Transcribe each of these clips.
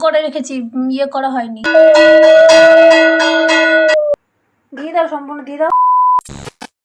করে রেখেছি, ইয়ে করা হয়নি। দিয়ে দাও, সম্পূর্ণ দিয়ে দাও।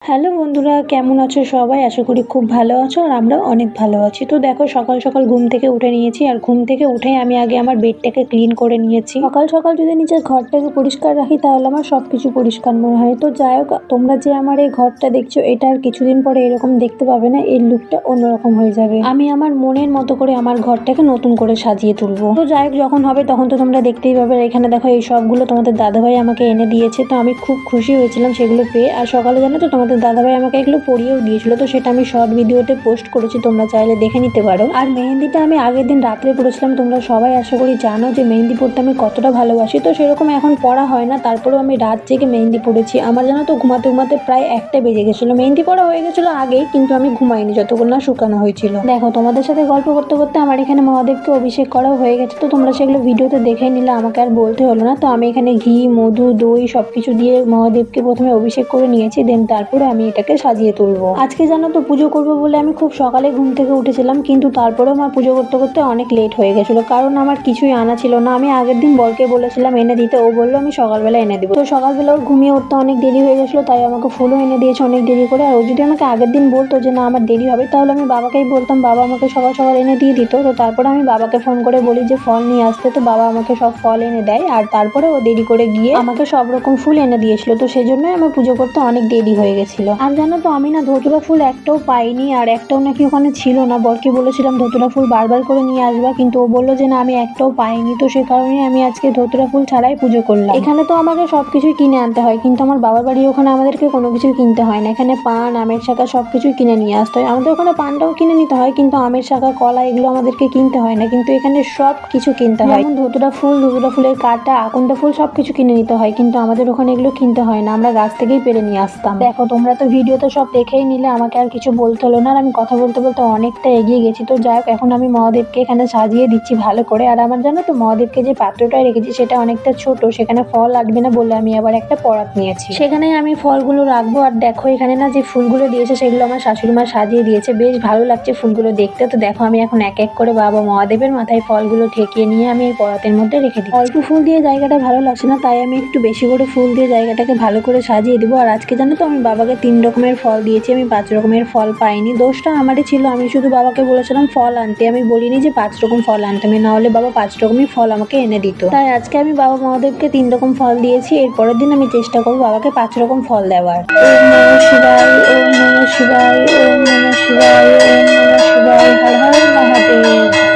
হ্যালো বন্ধুরা, কেমন আছো সবাই? আশা করি খুব ভালো আছো, আর আমরা অনেক ভালো আছি। তো দেখো, সকাল সকাল ঘুম থেকে উঠে নিয়েছি, আর ঘুম থেকে উঠে আমি আগে আমার বেডটাকে ক্লিন করে নিয়েছি। সকাল সকাল যদি নিজের ঘরটাকে পরিষ্কার রাখি তাহলে আমার সবকিছু পরিষ্কার মনে হয়। তো যাই হোক, তোমরা যে আমার এই ঘরটা দেখছো, এটা আর কিছুদিন পরে এরকম দেখতে পাবে না, এর লুকটা অন্যরকম হয়ে যাবে। আমি আমার মনের মতো করে আমার ঘরটাকে নতুন করে সাজিয়ে তুলবো। তো যাই হোক, যখন হবে তখন তো তোমরা দেখতেই পাবে। আর এখানে দেখো, এই সবগুলো তোমাদের দাদাভাই আমাকে এনে দিয়েছে, তো আমি খুব খুশি হয়েছিলাম সেগুলো পেয়ে। আর সকালে জানো তো, তোমাদের দাদাভাই আমাকে এগুলো পরিয়েও দিয়েছিল, তো সেটা আমি শর্ট ভিডিওতে পোস্ট করেছি, তোমরা চাইলে দেখে নিতে পারো। আর মেহেন্দিটা আমি আগের দিন রাত্রে পড়েছিলাম। তোমরা সবাই আশা করি জানো যে মেহেন্দি পড়তে আমি কতটা ভালোবাসি। তো সেরকম এখন পড়া হয় না, তারপরেও আমি রাত জেগে মেহেন্দি পড়েছি। আমার জানো তো, ঘুমাতে ঘুমাতে প্রায় 1টা বেজে গেছিলো। মেহেন্দি পড়া হয়ে গেছিলো আগেই, কিন্তু আমি ঘুমাইনি যতক্ষণ না শুকানো হয়েছিল। দেখো, তোমাদের সাথে গল্প করতে করতে আমার এখানে মহাদেবকে অভিষেক করাও হয়ে গেছে। তো তোমরা সেগুলো ভিডিওতে দেখে নিলে, আমাকে আর বলতে হলো না। তো আমি এখানে ঘি, মধু, দই সবকিছু দিয়ে মহাদেবকে প্রথমে অভিষেক করে নিয়েছি, দেন তারপরে আমি এটাকে সাজিয়ে তুলবো। আজকে জানো তো, পুজো করবো বলে আমি খুব সকালে ঘুম থেকে উঠেছিলাম, কিন্তু তারপরেও আমার পুজো করতে করতে অনেক লেট হয়ে গেছিলো, কারণ আমার কিছুই আনা ছিল না। আমি আগের দিন বরকে বলেছিলাম এনে দিতে, ও বললো আমি সকালবেলা এনে দিব। তো সকালবেলা ওর ঘুমিয়ে উঠতে অনেক দেরি হয়ে গেছিলো, তাই আমাকে ফুলও এনে দিয়েছে অনেক দেরি করে। আর ও যদি আমাকে আগের দিন বলতো যে না আমার দেরি হবে, তাহলে আমি বাবাকেই বলতাম, বাবা আমাকে সকাল সকাল এনে দিয়ে দিত। তো তারপরে আমি বাবাকে ফোন করে বলি যে ফল নিয়ে আসতে, তো বাবা আমাকে সব ফল এনে দেয়। আর তারপরে ও দেরি করে গিয়ে আমাকে সব রকম ফুল এনে দিয়েছিল, তো সেই জন্যই আমার পুজো করতে অনেক দেরি হয়ে গেছিল। আর জানো তো, আমি না ধতুরা ফুল একটাও পাইনি, আর একটাও নাকি ওখানে ছিল না। বরকে বলেছিলাম ধতুরা ফুল বারবার করে নিয়ে আসবা, কিন্তু ও বললো যে না আমি একটাও পাইনি। তো সে কারণে আমি আজকে ধতুরা ফুল ছাড়াই পুজো করলাম। এখানে তো আমাকে সবকিছুই কিনে আনতে হয়, কিন্তু আমার বাবার বাড়ির ওখানে আমাদেরকে কোনো কিছুই কিনতে হয় না। এখানে পান, আমের শাখা সবকিছুই কিনে নিয়ে আসতে হয়। আমাদের ওখানে পানটাও কিনে নিতে হয়, কিন্তু আমের শাখা, কলা এগুলো আমাদেরকে কিনতে হয় না। কিন্তু এখানে সব কিছু কিনতে হয়, যেমন ধতুরা ফুল, ধতুরা ফুলের কাঁটা, আকন্দ ফুল সবকিছু কিনে নিতে হয়, কিন্তু আমাদের ওখানে এগুলো কিনতে হয় না, আমরা গাছ থেকেই পেরে নিয়ে আসতাম। দেখো, তোমরা তো ভিডিওতে সব দেখেই নিলে, আমাকে আর কিছু বলতে হলো না। আর আমি কথা বলতে বলতে অনেকটা এগিয়ে গেছি। তো যাই হোক, এখন আমি মহাদেবকে এখানে সাজিয়ে দিচ্ছি ভালো করে। আর আমার জানো তো, মহাদেবকে যে পাত্রটায় রেখেছি সেটা অনেকটা ছোট, সেখানে ফল আটবে না বলে আমি আবার একটা পরাত নিয়েছি, সেখানে আমি ফলগুলো রাখবো। আর দেখো, এখানে না যে ফুলগুলো দিয়েছে সেগুলো আমার শাশুড়ি মা সাজিয়ে দিয়েছে, বেশ ভালো লাগছে ফুলগুলো দেখতে। তো দেখো, আমি এখন এক এক করে বাবা মহাদেবের মাথায় ফলগুলো ঠেকিয়ে নিয়ে আমি এই পরাতের মধ্যে রেখে দিই। অল্প ফুল দিয়ে জায়গাটা ভালো লাগছে না, তাই আমি একটু বেশি করে ফুল দিয়ে জায়গাটাকে ভালো করে সাজিয়ে দিব। আর আজকে জানো তো, আমি বাবাকে 3 রকমের ফল দিয়েছি, আমি 5 রকমের ফল পাইনি। দোষটা আমারই ছিল, আমি শুধু বাবাকে বলেছিলাম ফল আনতে, আমি বলিনি যে 5 রকম ফল আনতে হবে, না হলে বাবা 5 রকমই ফল আমাকে এনে দিত। তাই আজকে আমি বাবা মহাদেবকে 3 রকম ফল দিয়েছি। এর পরের দিন আমি চেষ্টা করবো বাবাকে 5 রকম ফল দেওয়ার। ওম নমঃ শিবায়, ওম নমঃ শিবায়, ওম নমঃ শিবায়, ওম নমঃ শিবায়। হর হর মহাদেব,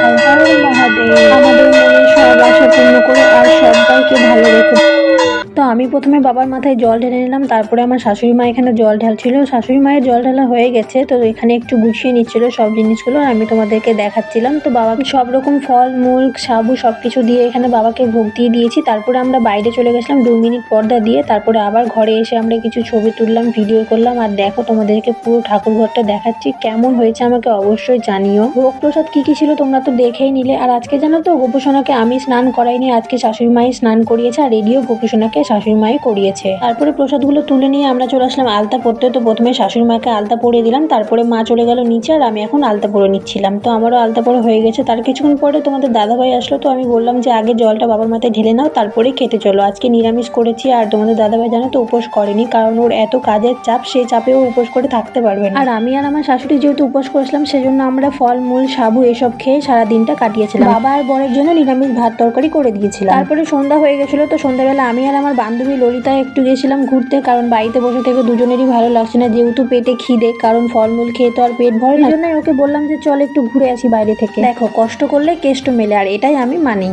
হর হর মহাদেব। আমাদের মনে সব আশা পূর্ণ করো, আর সবাইকে ভালো রেখো। তো আমি প্রথমে বাবার মাথায় জল ঢেলে নিলাম, তারপরে আমার শাশুড়ি মা এখানে জল ঢালছিল। শাশুড়ি মায়ের জল ঢালা হয়ে গেছে, তো এখানে একটু গুছিয়ে নিচ্ছিল সব জিনিসগুলো, আর আমি তোমাদেরকে দেখাচ্ছিলাম। তো বাবাকে সব রকম ফল মূল সাবু সবকিছু দিয়ে এখানে বাবাকে ভোগ দিয়ে দিয়েছি। তারপরে আমরা বাইরে চলে গেছিলাম 2 মিনিট পর্দা দিয়ে, তারপরে আবার ঘরে এসে আমরা কিছু ছবি তুললাম, ভিডিও করলাম। আর দেখো, তোমাদেরকে পুরো ঠাকুর ঘরটা দেখাচ্ছি, কেমন হয়েছে আমাকে অবশ্যই জানিও। ভোগ প্রসাদ কি কি ছিল তোমরা তো দেখেই নিলে। আর আজকে জানো তো, গোপুসোনাকে আমি স্নান করাইনি, আজকে শাশুড়ি মাই স্নান করিয়েছে, আর রেডিও গোপুসোনাকে শাশুড়ি মাই করিয়েছে। তারপরে প্রসাদগুলো তুলে নিয়ে আমরা চলে আসলাম আলতা পড়তে। তো প্রথমে শাশুড়ি মাকে আলতা পরিয়ে দিলাম, তারপরে মা চলে গেল নিচে, আর আমি এখন আলতা পরে নিচ্ছিলাম। তো আমারও আলতা পরে হয়ে গেছে। তার কিছুক্ষণ পরে তোমাদের দাদাভাই আসলো, তো আমি বললাম যে আগে জলটা বাবার মাথায় ঢেলে নাও, তারপরে খেতে চলো। আজকে নিরামিষ করেছি, আর তোমাদের দাদাভাই জানো তো উপোস করেনি, কারণ ওর এত কাজের চাপ, সেই চাপেও উপোস করে থাকতে পারবে না। আর আমি আর আমার শাশুড়ি যেহেতু উপোস করেছিলাম, সেজন্য আমরা ফল মূল সাবু এসব খেয়ে সারা দিনটা কাটিয়েছিলাম। বাবা আর বরের জন্য নিরামিষ ভাত তরকারি করে দিয়েছিলাম। তারপরে সন্ধ্যা হয়ে গেছিল, তো সন্ধ্যাবেলা আমি আর আমার বান্ধবী ললিতা একটু গেছিলাম ঘুরতে, কারণ বাড়িতে বসে থেকে দুজনেরই ভালো লাগছে না, যেহেতু পেটে খিদে, কারণ ফলমূল খেয়ে তো আর পেট ভরে না। এই জন্যই ওকে বললাম যে চল একটু ঘুরে আসি বাইরে থেকে। দেখো, কষ্ট করলে কেষ্ট মেলে, আর এটাই আমি মানি।